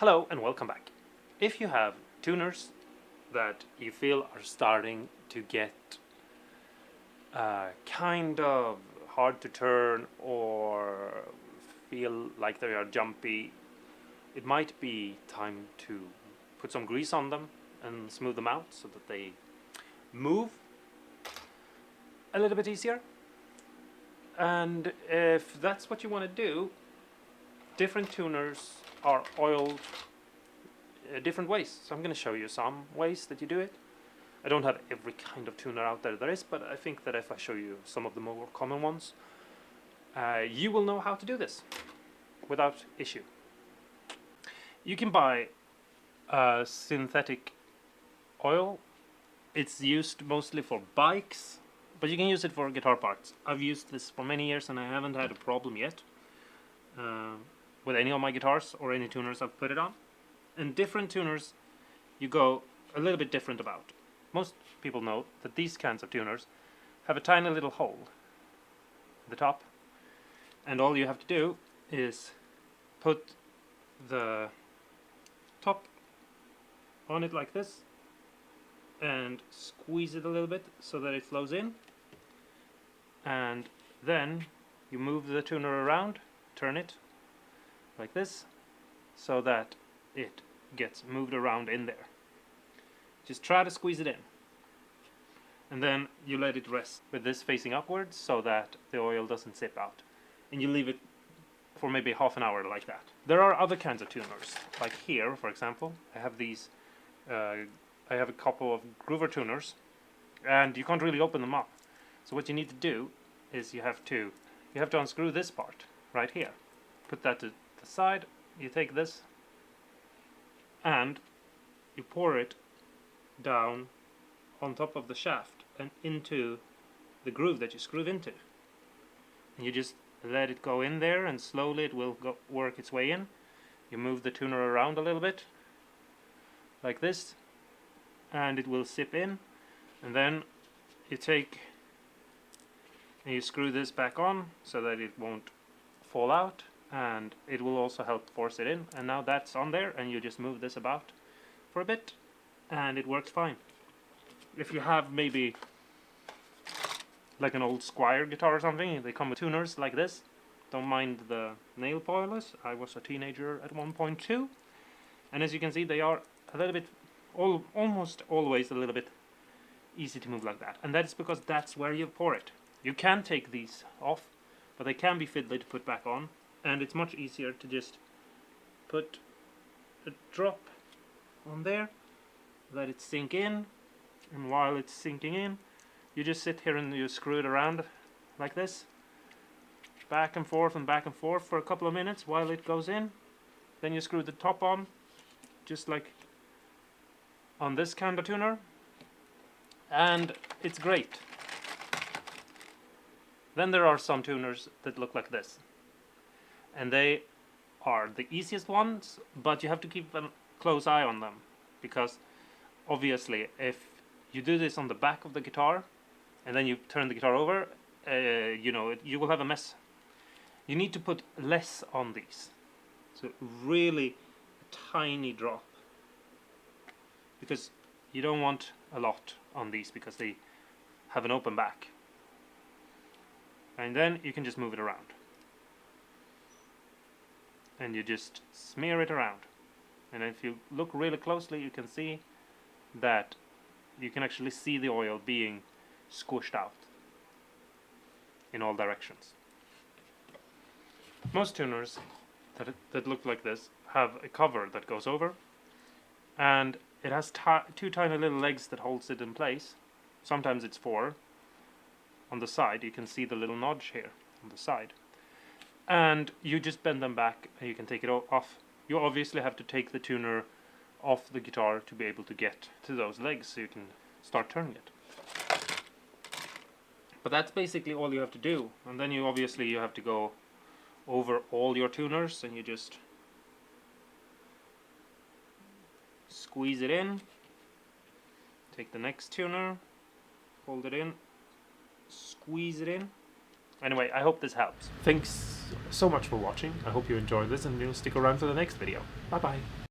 Hello and welcome back. If you have tuners that you feel are starting to get kind of hard to turn or feel like they are jumpy, it might be time to put some grease on them and smooth them out so that they move a little bit easier. And if that's what you want to do, different tuners are oiled different ways. So I'm going to show you some ways that you do it. I don't have every kind of tuner out there is, but I think that if I show you some of the more common ones, you will know how to do this without issue. You can buy synthetic oil. It's used mostly for bikes, but you can use it for guitar parts. I've used this for many years and I haven't had a problem yet with any of my guitars or any tuners I've put it on. And different tuners you go a little bit different about. Most people know that these kinds of tuners have a tiny little hole at the top, and all you have to do is put the top on it like this and squeeze it a little bit so that it flows in, and then you move the tuner around, turn it like this so that it gets moved around in there. Just try to squeeze it in, and then you let it rest with this facing upwards so that the oil doesn't seep out, and you leave it for maybe half an hour like that. There are other kinds of tuners, like here for example I have these I have a couple of Groover tuners, and you can't really open them up. So what you need to do is you have to unscrew this part right here, put that to the side, you take this and you pour it down on top of the shaft and into the groove that you screw into, and you just let it go in there, and slowly it will work its way in. You move the tuner around a little bit like this and it will sip in, and then you take and you screw this back on so that it won't fall out, and it will also help force it in. And now that's on there, and you just move this about for a bit and it works fine. If you have maybe like an old Squier guitar or something, they come with tuners like this. Don't mind the nail polish. I was a teenager at one point too, and as you can see they are a little bit, almost always a little bit easy to move like that, and that's because that's where you pour it. You can take these off, but they can be fiddly to put back on, and it's much easier to just put a drop on there, let it sink in, and while it's sinking in you just sit here and you screw it around like this, back and forth for a couple of minutes while it goes in. Then you screw the top on, just like on this kind of tuner, and it's great. Then there are some tuners that look like this, and they are the easiest ones, but you have to keep a close eye on them, because obviously if you do this on the back of the guitar and then you turn the guitar over, you will have a mess. You need to put less on these, so really a tiny drop, because you don't want a lot on these because they have an open back. And then you can just move it around, and you just smear it around, and if you look really closely you can see that you can actually see the oil being squished out in all directions. Most tuners that look like this have a cover that goes over, and it has two tiny little legs that holds it in place. Sometimes it's four. On the side you can see the little notch here on the side, and you just bend them back and you can take it off. You obviously have to take the tuner off the guitar to be able to get to those legs so you can start turning it. But that's basically all you have to do, and then you have to go over all your tuners and you just squeeze it in, take the next tuner, hold it in, squeeze it in. Anyway, I hope this helps. Thanks so much for watching. I hope you enjoyed this and you'll stick around for the next video. Bye bye.